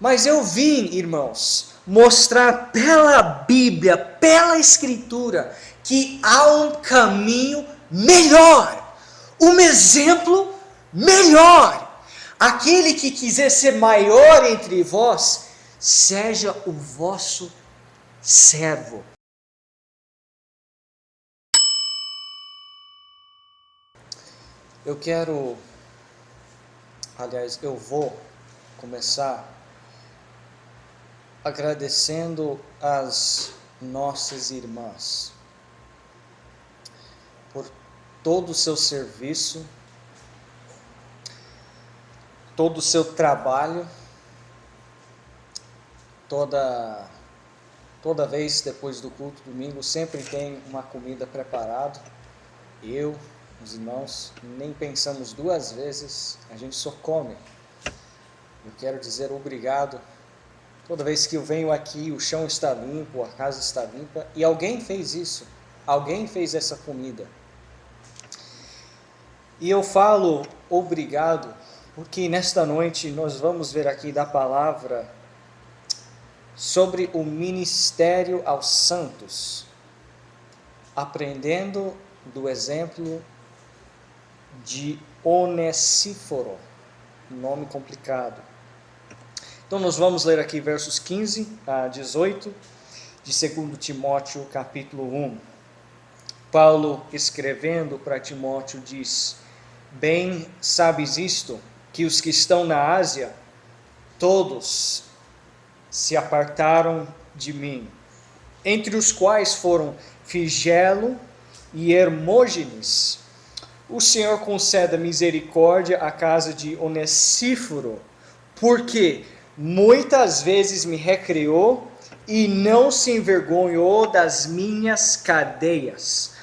Mas eu vim, irmãos, mostrar pela Bíblia, pela Escritura, que há um caminho melhor, um exemplo melhor. Aquele que quiser ser maior entre vós, seja o vosso servo. Eu vou começar agradecendo às nossas irmãs por todo o seu serviço, todo o seu trabalho, toda vez depois do culto domingo sempre tem uma comida preparada. Os irmãos, nem pensamos duas vezes, a gente só come. Eu quero dizer obrigado. Toda vez que eu venho aqui, o chão está limpo, a casa está limpa, e alguém fez isso, alguém fez essa comida. E eu falo obrigado, porque nesta noite nós vamos ver aqui da palavra sobre o ministério aos santos, aprendendo do exemplo de Onesíforo, nome complicado. Então nós vamos ler aqui versos 15 a 18 de 2 Timóteo capítulo 1. Paulo, escrevendo para Timóteo, diz: bem sabes isto, que os que estão na Ásia, todos se apartaram de mim, entre os quais foram Figelo e Hermógenes. O Senhor conceda misericórdia à casa de Onesíforo, porque muitas vezes me recreou e não se envergonhou das minhas cadeias.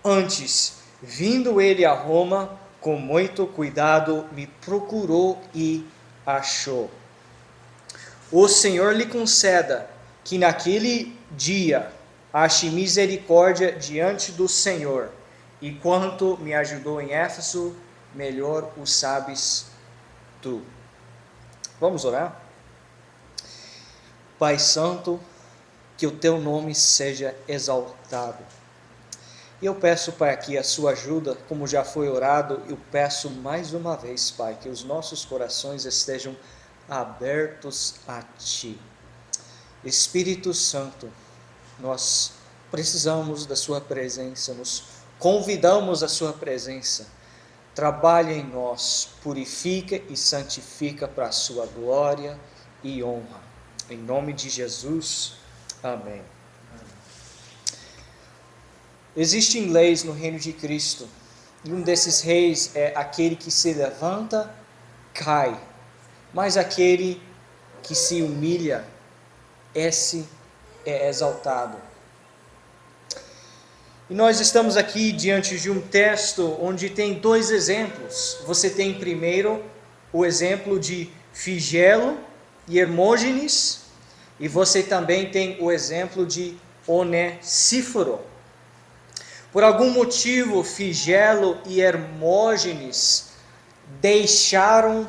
Antes, vindo ele a Roma, com muito cuidado me procurou e achou. O Senhor lhe conceda que naquele dia ache misericórdia diante do Senhor. E quanto me ajudou em Éfeso, melhor o sabes tu. Vamos orar? Pai Santo, que o teu nome seja exaltado. E eu peço, Pai, aqui a sua ajuda, como já foi orado, eu peço mais uma vez, Pai, que os nossos corações estejam abertos a Ti. Espírito Santo, nós precisamos da sua presença, nos convidamos a sua presença. Trabalha em nós, purifica e santifica para a sua glória e honra. Em nome de Jesus, amém. Existem leis no reino de Cristo, e um desses reis é aquele que se levanta, cai, mas aquele que se humilha, esse é exaltado. E nós estamos aqui diante de um texto onde tem dois exemplos. Você tem primeiro o exemplo de Figelo e Hermógenes, e você também tem o exemplo de Onesíforo. Por algum motivo, Figelo e Hermógenes deixaram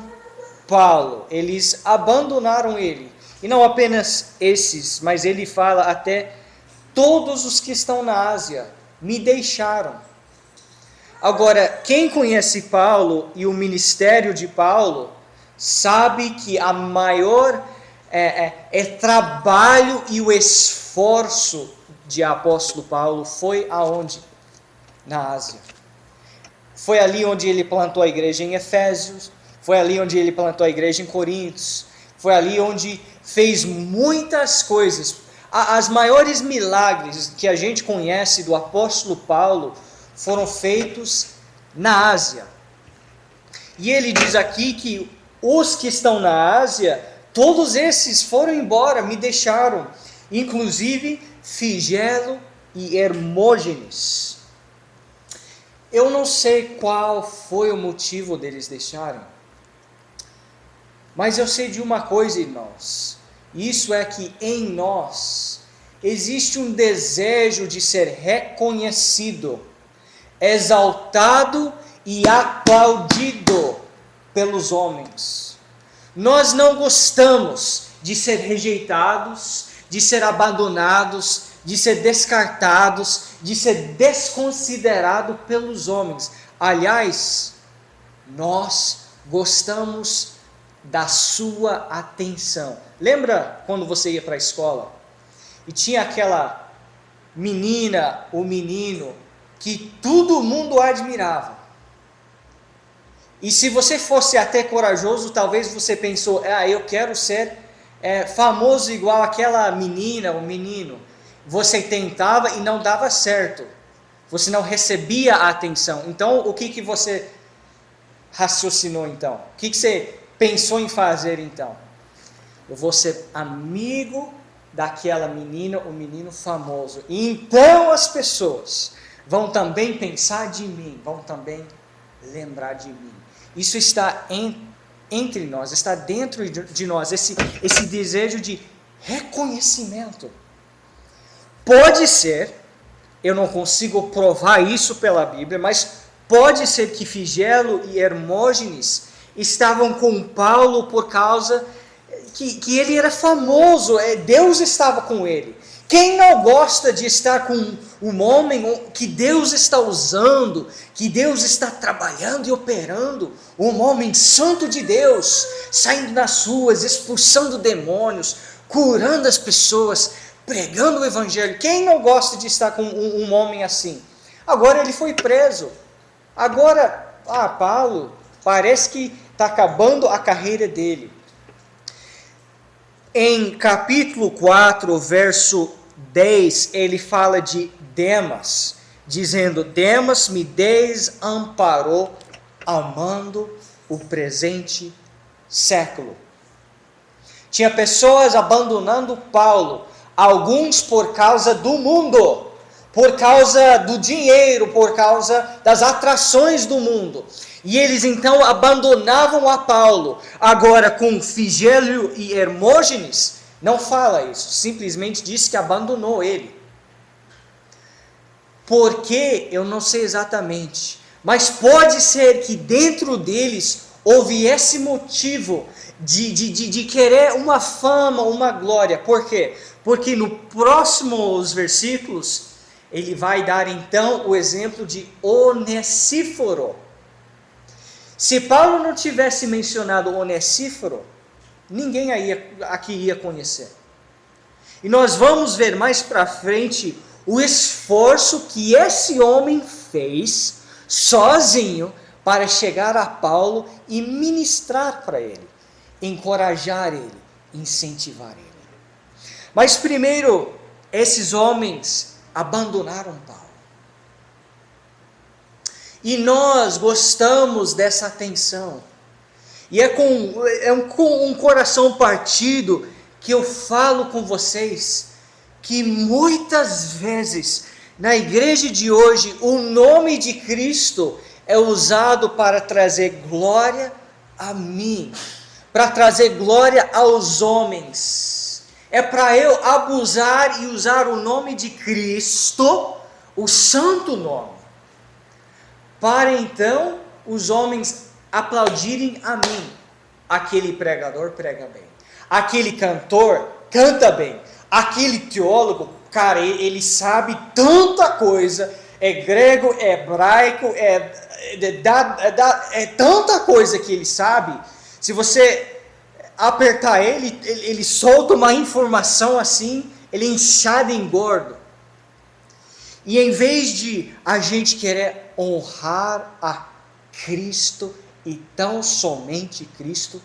Paulo, eles abandonaram ele. E não apenas esses, mas ele fala até todos os que estão na Ásia me deixaram. Agora, quem conhece Paulo e o ministério de Paulo, sabe que a maior trabalho e o esforço de apóstolo Paulo foi aonde? Na Ásia. Foi ali onde ele plantou a igreja em Efésios, foi ali onde ele plantou a igreja em Coríntios, foi ali onde fez muitas coisas. As maiores milagres que a gente conhece do apóstolo Paulo foram feitos na Ásia. E ele diz aqui que os que estão na Ásia, todos esses foram embora, me deixaram, inclusive Figelo e Hermógenes. Eu não sei qual foi o motivo deles deixarem, mas eu sei de uma coisa, irmãos, isso é que em nós existe um desejo de ser reconhecido, exaltado e aplaudido pelos homens. Nós não gostamos de ser rejeitados, de ser abandonados, de ser descartados, de ser desconsiderado pelos homens. Aliás, nós gostamos da sua atenção. Lembra quando você ia para a escola e tinha aquela menina ou menino que todo mundo admirava? E se você fosse até corajoso, talvez você pensou, eu quero ser famoso igual aquela menina ou menino. Você tentava e não dava certo. Você não recebia a atenção. Então, o que você raciocinou então? O que você pensou em fazer então? Eu vou ser amigo daquela menina ou menino famoso. E então as pessoas vão também pensar de mim, vão também lembrar de mim. Isso está entre nós, está dentro de nós, esse desejo de reconhecimento. Pode ser, eu não consigo provar isso pela Bíblia, mas pode ser que Figelo e Hermógenes estavam com Paulo por causa que ele era famoso, Deus estava com ele. Quem não gosta de estar com um homem que Deus está usando, que Deus está trabalhando e operando, um homem santo de Deus, saindo nas ruas, expulsando demônios, curando as pessoas, pregando o evangelho? Quem não gosta de estar com um homem assim? Agora ele foi preso. Agora, Paulo parece que está acabando a carreira dele. Em capítulo 4, verso 10, ele fala de Demas, dizendo: Demas me desamparou, amando o presente século. Tinha pessoas abandonando Paulo, alguns por causa do mundo, por causa do dinheiro, por causa das atrações do mundo. E eles então abandonavam a Paulo. Agora, com Figelo e Hermógenes, não fala isso, simplesmente diz que abandonou ele. Por quê? Eu não sei exatamente, mas pode ser que dentro deles houve esse motivo de querer uma fama, uma glória. Por quê? Porque no próximos versículos, ele vai dar então o exemplo de Onesíforo. Se Paulo não tivesse mencionado Onesíforo, ninguém aqui ia conhecer. E nós vamos ver mais para frente o esforço que esse homem fez sozinho para chegar a Paulo e ministrar para ele, encorajar ele, incentivar ele. Mas primeiro, esses homens abandonaram Paulo. E nós gostamos dessa atenção. E é com um coração partido que eu falo com vocês que muitas vezes na igreja de hoje o nome de Cristo é usado para trazer glória a mim, para trazer glória aos homens. É para eu abusar e usar o nome de Cristo, o santo nome, para então os homens aplaudirem a mim. Aquele pregador prega bem, aquele cantor canta bem, aquele teólogo, cara, ele sabe tanta coisa, é grego, é hebraico, é tanta coisa que ele sabe. Se você apertar ele solta uma informação assim, ele inchado e engordo. E em vez de a gente querer honrar a Cristo e tão somente Cristo,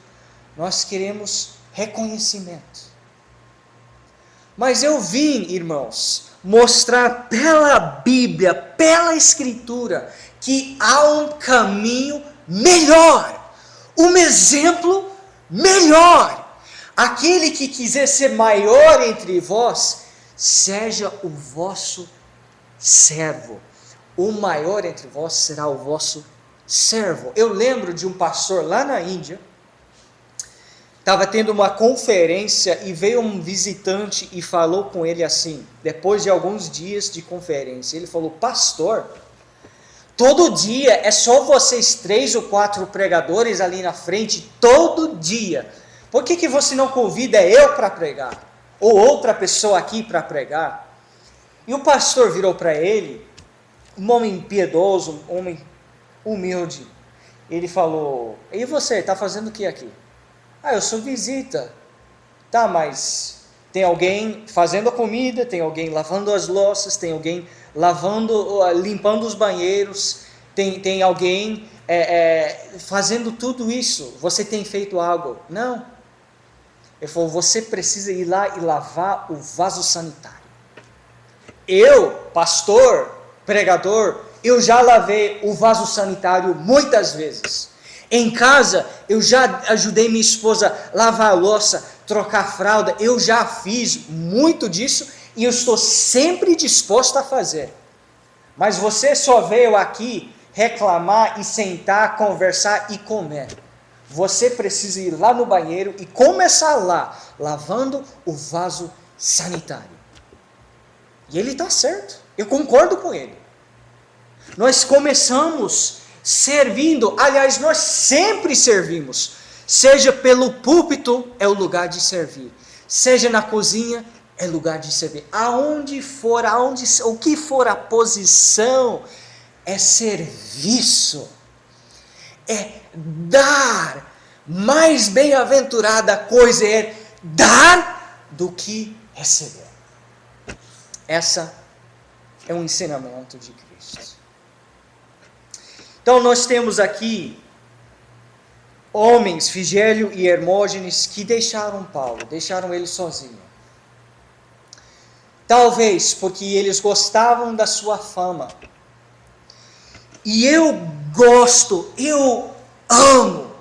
nós queremos reconhecimento. Mas eu vim, irmãos, mostrar pela Bíblia, pela Escritura, que há um caminho melhor, um exemplo melhor. Aquele que quiser ser maior entre vós, seja o vosso servo. O maior entre vós será o vosso servo. Eu lembro de um pastor lá na Índia, estava tendo uma conferência e veio um visitante e falou com ele assim, depois de alguns dias de conferência, ele falou: pastor, todo dia é só vocês 3 ou 4 pregadores ali na frente, todo dia. Por que você não convida eu para pregar? Ou outra pessoa aqui para pregar? E o pastor virou para ele, um homem piedoso, um homem humilde. Ele falou, e você, está fazendo o que aqui? Eu sou visita. Tá, mas tem alguém fazendo a comida, tem alguém lavando as louças, tem alguém limpando os banheiros, tem alguém fazendo tudo isso. Você tem feito algo? Não. Ele falou, você precisa ir lá e lavar o vaso sanitário. Eu, pastor, pregador, eu já lavei o vaso sanitário muitas vezes. Em casa, eu já ajudei minha esposa a lavar a louça, trocar a fralda. Eu já fiz muito disso e eu estou sempre disposto a fazer. Mas você só veio aqui reclamar e sentar, conversar e comer. Você precisa ir lá no banheiro e começar lá, lavando o vaso sanitário. E ele está certo, eu concordo com ele. Nós começamos servindo, aliás, nós sempre servimos. Seja pelo púlpito, é o lugar de servir. Seja na cozinha, é lugar de servir. Aonde for, o que for a posição, é serviço. É dar. Mais bem-aventurada coisa é dar do que receber. Essa é um ensinamento de Cristo. Então nós temos aqui homens, Figélio e Hermógenes, que deixaram Paulo, deixaram ele sozinho. Talvez porque eles gostavam da sua fama. E eu amo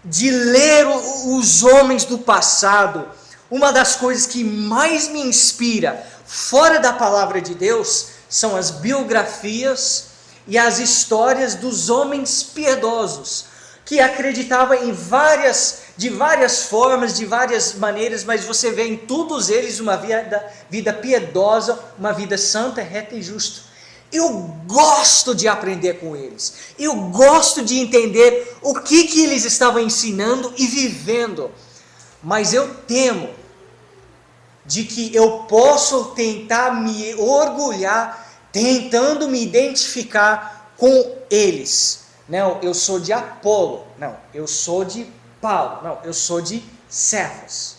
de ler os homens do passado. Uma das coisas que mais me inspira, fora da palavra de Deus, são as biografias e as histórias dos homens piedosos, que acreditavam de várias formas, de várias maneiras, mas você vê em todos eles uma vida piedosa, uma vida santa, reta e justa. Eu gosto de aprender com eles. Eu gosto de entender o que eles estavam ensinando e vivendo. Mas eu temo de que eu posso tentar me orgulhar, tentando me identificar com eles. Não, eu sou de Apolo. Não, eu sou de Paulo. Não, eu sou de Cefas.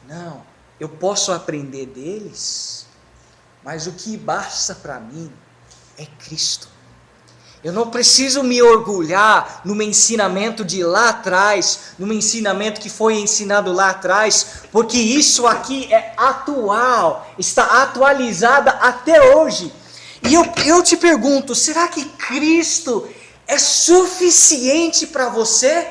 Não, eu posso aprender deles, mas o que basta para mim é Cristo. Eu não preciso me orgulhar no meu ensinamento de lá atrás, no meu ensinamento que foi ensinado lá atrás, porque isso aqui é atual, está atualizada até hoje. E eu te pergunto, será que Cristo é suficiente para você?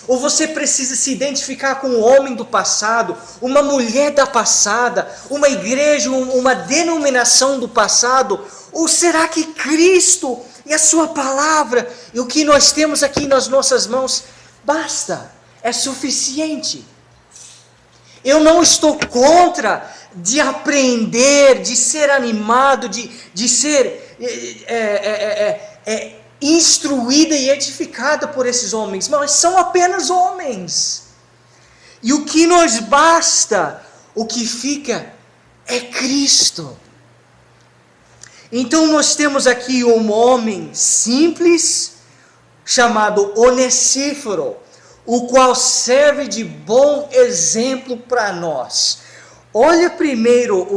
Ou você precisa se identificar com um homem do passado, uma mulher da passada, uma igreja, uma denominação do passado? Ou será que Cristo e a sua palavra e o que nós temos aqui nas nossas mãos basta, é suficiente? Eu não estou contra de aprender, de ser animado, de ser instruída e edificada por esses homens, mas são apenas homens. E o que nos basta, o que fica, é Cristo. Então nós temos aqui um homem simples, chamado Onesíforo, o qual serve de bom exemplo para nós. Olha primeiro,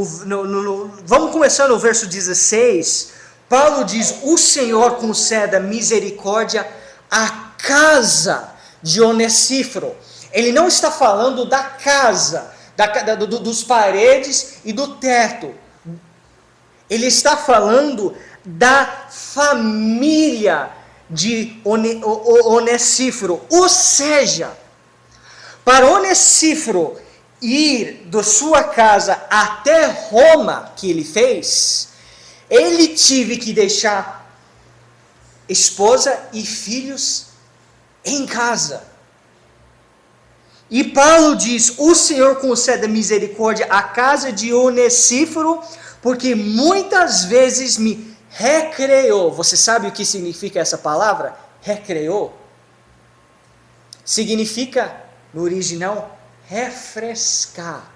vamos começar no verso 16. Paulo diz, o Senhor conceda misericórdia à casa de Onesíforo. Ele não está falando da casa, dos paredes e do teto. Ele está falando da família de Onesíforo. Ou seja, para Onesíforo ir da sua casa até Roma, que ele fez, ele teve que deixar esposa e filhos em casa. E Paulo diz, o Senhor conceda misericórdia à casa de Onesíforo, porque muitas vezes me recreou. Você sabe o que significa essa palavra? Recreou. Significa no original, refrescar.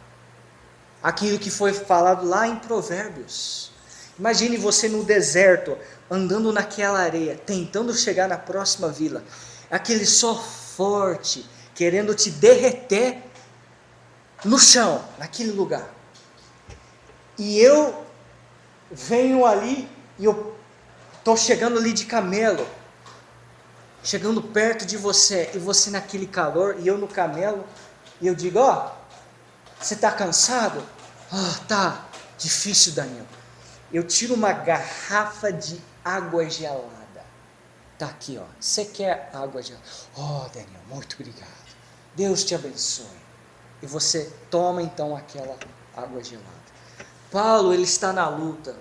Aquilo que foi falado lá em Provérbios. Imagine você no deserto, andando naquela areia, tentando chegar na próxima vila. Aquele sol forte, querendo te derreter no chão, naquele lugar. E eu venho ali, e eu estou chegando ali de camelo, chegando perto de você, e você naquele calor, e eu no camelo, e eu digo, você está cansado? Tá difícil, Daniel. Eu tiro uma garrafa de água gelada. Tá aqui, você quer água gelada? Daniel, muito obrigado. Deus te abençoe. E você toma então aquela água gelada. Paulo, ele está na luta.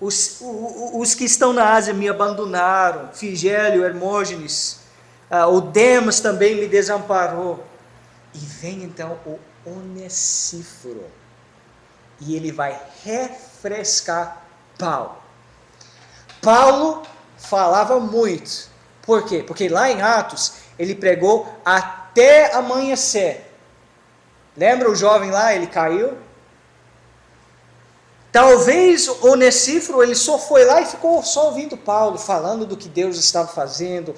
Os que estão na Ásia me abandonaram. Figélio, Hermógenes, o Demas também me desamparou. E vem então o Onesíforo. E ele vai refrescar Paulo. Paulo falava muito. Por quê? Porque lá em Atos, ele pregou até amanhecer. Lembra o jovem lá? Ele caiu. Talvez o Onesíforo, ele só foi lá e ficou só ouvindo Paulo, falando do que Deus estava fazendo,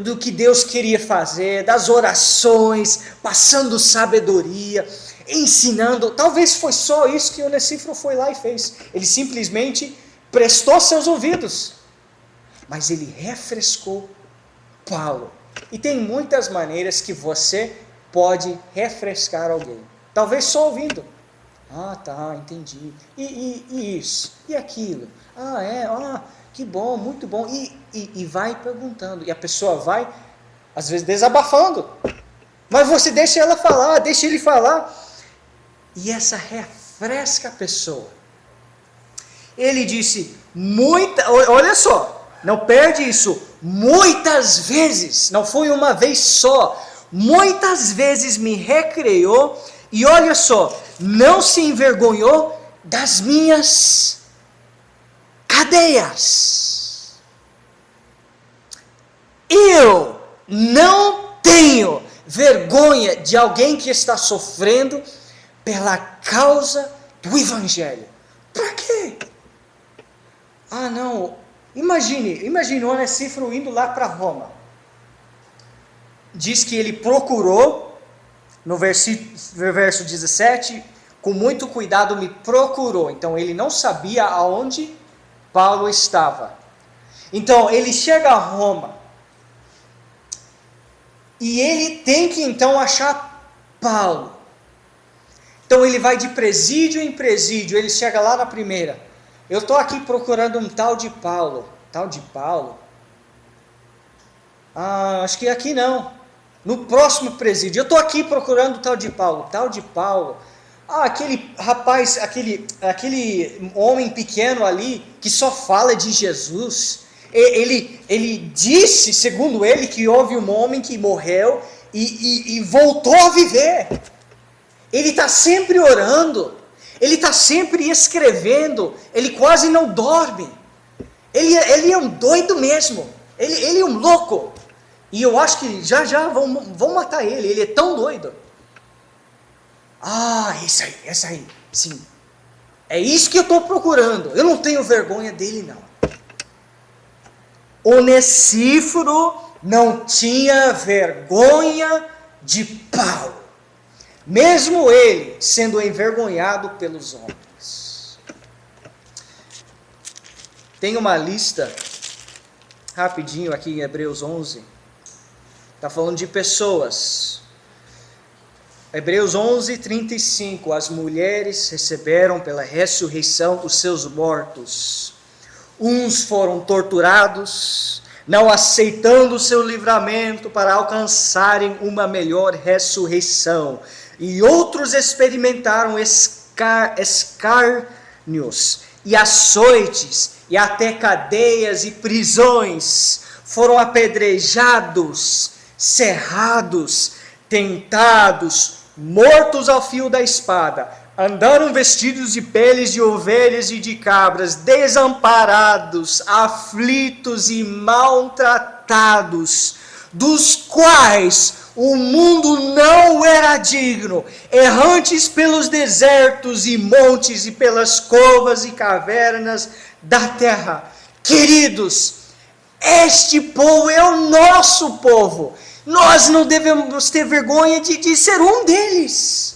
do que Deus queria fazer, das orações, passando sabedoria, ensinando. Talvez foi só isso que o Onesíforo foi lá e fez. Ele simplesmente prestou seus ouvidos, mas ele refrescou Paulo. E tem muitas maneiras que você pode refrescar alguém. Talvez só ouvindo. Tá, entendi. E isso? E aquilo? Que bom, muito bom. E vai perguntando. E a pessoa vai, às vezes, desabafando. Mas você deixa ela falar, deixa ele falar. E essa refresca a pessoa. Ele disse, olha só, não perde isso. Muitas vezes, não foi uma vez só. Muitas vezes me recreou. E olha só, não se envergonhou das minhas cadeias. Eu não tenho vergonha de alguém que está sofrendo pela causa do Evangelho. Para quê? Não, imagine o Onesíforo indo lá para Roma. Diz que ele procurou, no verso 17, com muito cuidado me procurou. Então ele não sabia aonde Paulo estava. Então ele chega a Roma. E ele tem que então achar Paulo. Então ele vai de presídio em presídio. Ele chega lá na primeira. Eu estou aqui procurando um tal de Paulo. Tal de Paulo? Acho que aqui não. No próximo presídio, eu estou aqui procurando o tal de Paulo. Tal de Paulo. Aquele rapaz, aquele homem pequeno ali, que só fala de Jesus. Ele disse, segundo ele, que houve um homem que morreu e voltou a viver. Ele está sempre orando. Ele está sempre escrevendo. Ele quase não dorme. Ele é um doido mesmo. Ele é um louco. E eu acho que já vão matar ele. Ele é tão doido. Esse aí. Sim. É isso que eu estou procurando. Eu não tenho vergonha dele, não. Onesíforo não tinha vergonha de Paulo. Mesmo ele sendo envergonhado pelos homens. Tem uma lista, rapidinho aqui em Hebreus 11. Está falando de pessoas. Hebreus 11, 35. As mulheres receberam pela ressurreição os seus mortos. Uns foram torturados, não aceitando o seu livramento para alcançarem uma melhor ressurreição. E outros experimentaram escárnios e açoites e até cadeias e prisões. Foram apedrejados, cerrados, tentados, mortos ao fio da espada. Andaram vestidos de peles de ovelhas e de cabras, desamparados, aflitos e maltratados, dos quais o mundo não era digno, errantes pelos desertos e montes e pelas covas e cavernas da terra. Queridos, este povo é o nosso povo. Nós não devemos ter vergonha de ser um deles.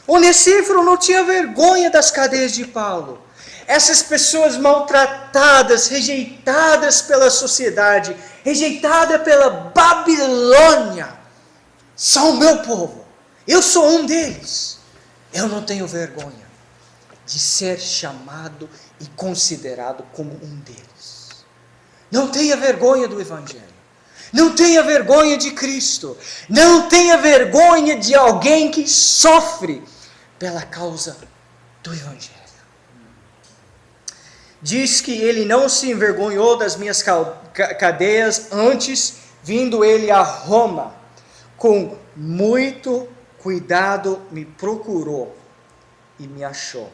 Onesíforo não tinha vergonha das cadeias de Paulo. Essas pessoas maltratadas, rejeitadas pela sociedade, rejeitadas pela Babilônia, são o meu povo. Eu sou um deles. Eu não tenho vergonha de ser chamado e considerado como um deles. Não tenha vergonha do Evangelho. Não tenha vergonha de Cristo. Não tenha vergonha de alguém que sofre pela causa do Evangelho. Diz que ele não se envergonhou das minhas cadeias, antes, vindo ele a Roma, com muito cuidado me procurou e me achou.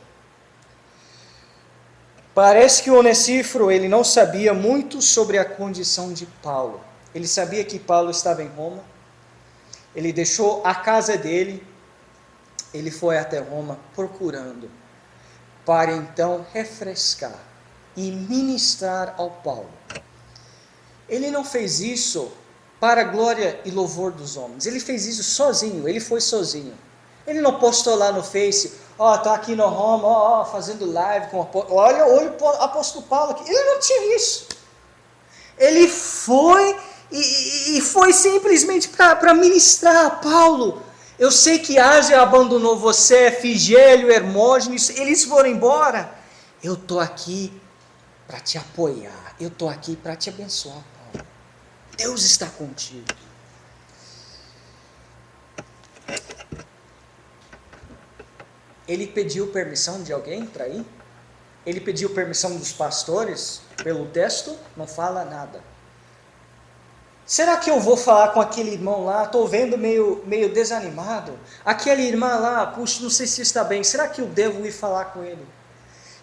Parece que o Onesíforo, ele não sabia muito sobre a condição de Paulo. Ele sabia que Paulo estava em Roma. Ele deixou a casa dele. Ele foi até Roma procurando, para então refrescar e ministrar ao Paulo. Ele não fez isso para a glória e louvor dos homens. Ele fez isso sozinho, ele foi sozinho. Ele não postou lá no Face, tá aqui no Roma, fazendo live com o apóstolo. Olha o apóstolo Paulo aqui. Ele não tinha isso. Ele foi e foi simplesmente para ministrar a Paulo. Eu sei que Ásia abandonou você, Figélio, Hermógenes, eles foram embora. Eu estou aqui para te apoiar. Eu estou aqui para te abençoar, Paulo. Deus está contigo. Ele pediu permissão de alguém para ir? Ele pediu permissão dos pastores? Pelo texto, não fala nada. Será que eu vou falar com aquele irmão lá? Estou vendo meio desanimado. Aquela irmã lá, puxa, não sei se está bem. Será que eu devo ir falar com ele?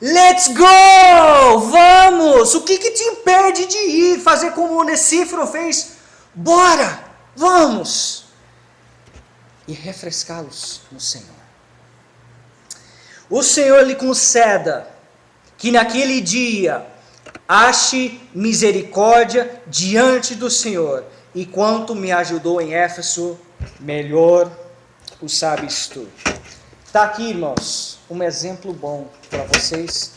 Let's go! Vamos! O que te impede de ir fazer como o Onesíforo fez? Bora! Vamos! E refrescá-los no Senhor. O Senhor lhe conceda que naquele dia ache misericórdia diante do Senhor, e quanto me ajudou em Éfeso, melhor o sabes tu. Está aqui, irmãos, um exemplo bom para vocês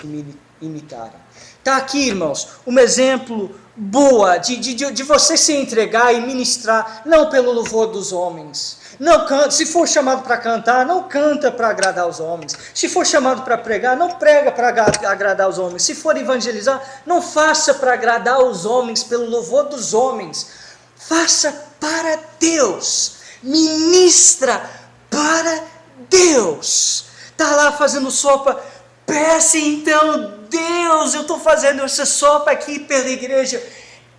imitarem. Está aqui, irmãos, um exemplo boa de você se entregar e ministrar, não pelo louvor dos homens. Não canta, se for chamado para cantar, não canta para agradar os homens. Se for chamado para pregar, não prega para agradar os homens. Se for evangelizar, não faça para agradar os homens, pelo louvor dos homens. Faça para Deus. Ministra para Deus. Está lá fazendo sopa. Peça então, Deus, eu estou fazendo essa sopa aqui pela igreja.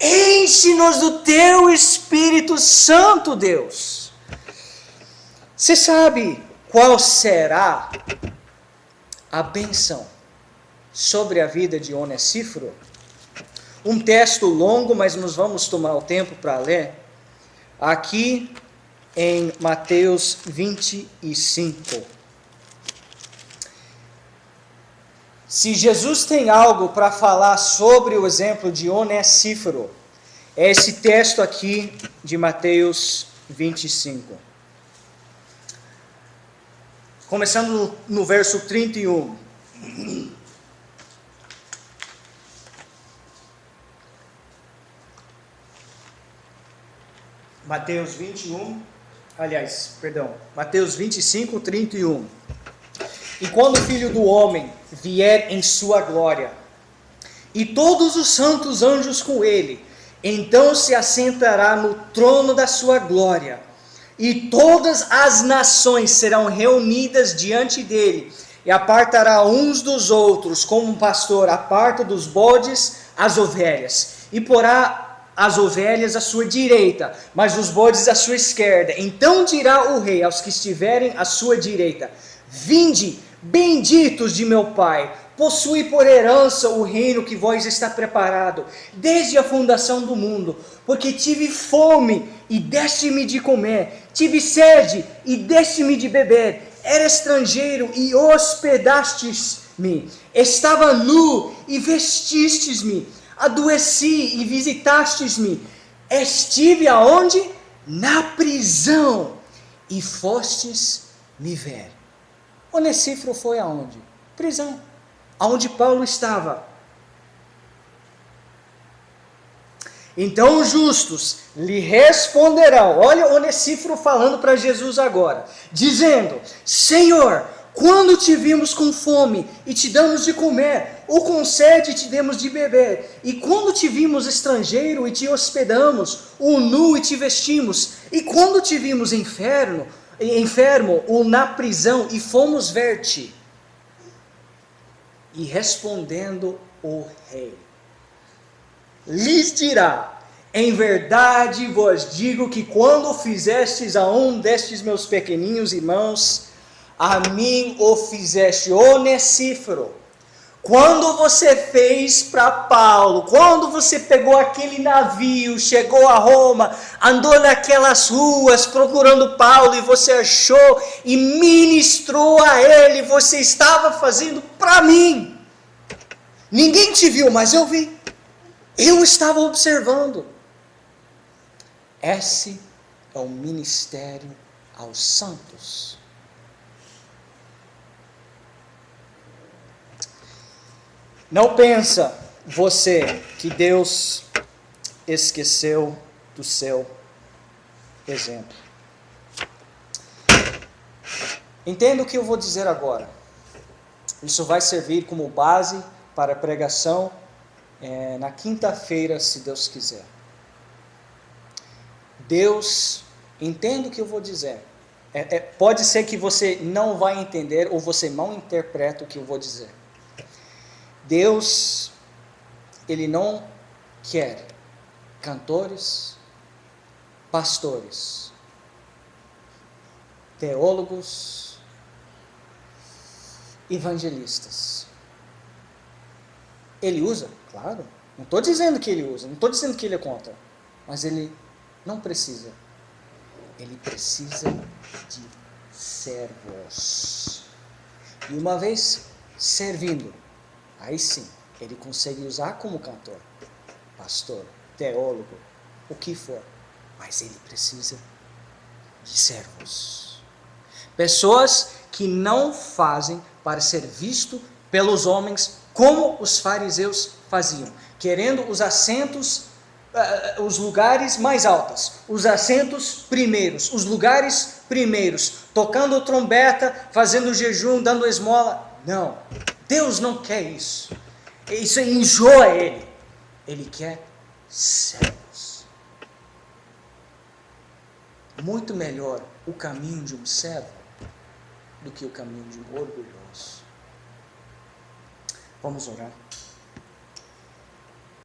Enche-nos do teu Espírito Santo, Deus. Você sabe qual será a bênção sobre a vida de Onesíforo? Um texto longo, mas nós vamos tomar o tempo para ler. Aqui em Mateus 25. Se Jesus tem algo para falar sobre o exemplo de Onesíforo, é esse texto aqui de Mateus 25. Começando no verso 31. Mateus 25, 31. E quando o Filho do Homem vier em sua glória, e todos os santos anjos com ele, então se assentará no trono da sua glória, e todas as nações serão reunidas diante dele, e apartará uns dos outros, como um pastor aparta dos bodes as ovelhas, e porá as ovelhas à sua direita, mas os bodes à sua esquerda. Então dirá o rei aos que estiverem à sua direita: vinde, benditos de meu Pai, possui por herança o reino que vós está preparado, desde a fundação do mundo. Porque tive fome, e deste-me de comer, tive sede, e deste-me de beber, era estrangeiro, e hospedastes-me, estava nu, e vestistes-me, adoeci, e visitastes-me, estive aonde? Na prisão, e fostes me ver. Onesíforo foi aonde? Prisão, aonde Paulo estava. Então os justos lhe responderão, olha Onesíforo falando para Jesus agora, dizendo: Senhor, quando te vimos com fome e te damos de comer, ou com sede e te demos de beber, e quando te vimos estrangeiro e te hospedamos, ou nu e te vestimos, e quando te vimos enfermo ou na prisão e fomos ver-te. E respondendo o rei, lhes dirá: em verdade vos digo que quando fizestes a um destes meus pequeninos irmãos, a mim o fizeste. Onesíforo, quando você fez para Paulo, quando você pegou aquele navio, chegou a Roma, andou naquelas ruas procurando Paulo e você achou e ministrou a ele, você estava fazendo para mim. Ninguém te viu, mas eu vi. Eu estava observando. Esse é o ministério aos santos. Não pensa você que Deus esqueceu do seu exemplo. Entenda o que eu vou dizer agora. Isso vai servir como base para a pregação na quinta-feira, se Deus quiser. Deus, entenda o que eu vou dizer. Pode ser que você não vai entender ou você mal interpreta o que eu vou dizer. Deus, Ele não quer cantores, pastores, teólogos, evangelistas. Ele usa? Claro. Não estou dizendo que Ele usa, não estou dizendo que Ele é contra. Mas Ele não precisa. Ele precisa de servos. E uma vez servindo, aí sim, ele consegue usar como cantor, pastor, teólogo, o que for. Mas ele precisa de servos. Pessoas que não fazem para ser visto pelos homens como os fariseus faziam, querendo os assentos, os lugares mais altos, os assentos primeiros, os lugares primeiros, tocando trombeta, fazendo jejum, dando esmola. Não, Deus não quer isso. Isso enjoa Ele. Ele quer servos. Muito melhor o caminho de um servo do que o caminho de um orgulhoso. Vamos orar.